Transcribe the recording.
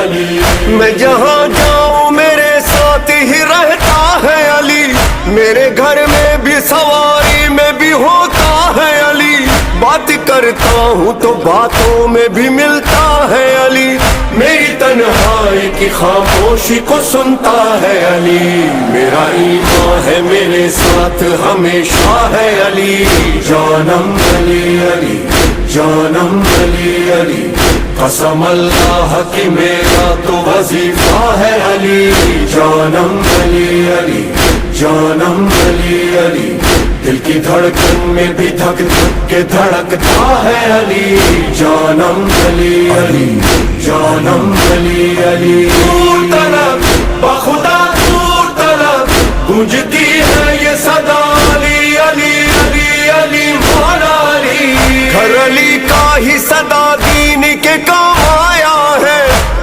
मैं जहाँ जाऊँ मेरे साथ ही रहता है अली, मेरे घर में भी सवारी में भी होता है अली, बात करता हूँ तो बातों में भी मिलता है अली, मेरी तन्हाई की खामोशी को सुनता है अली, मेरा ईमान है मेरे साथ हमेशा है अली। जानम अली अली जानम अली अली, कसम अल्लाह की मेरा तो वजीफा है अली। जानम अली अली जानम अली अली, दिल की धड़कन में भी धक धक के धड़कता है अली। जानम अली अली जानम अली अली, दूर तलक बखुदा दूर तलक गूंजती है ये सदा अली अली अली अली मौला अली। घर अली का ही सदा दीन के काम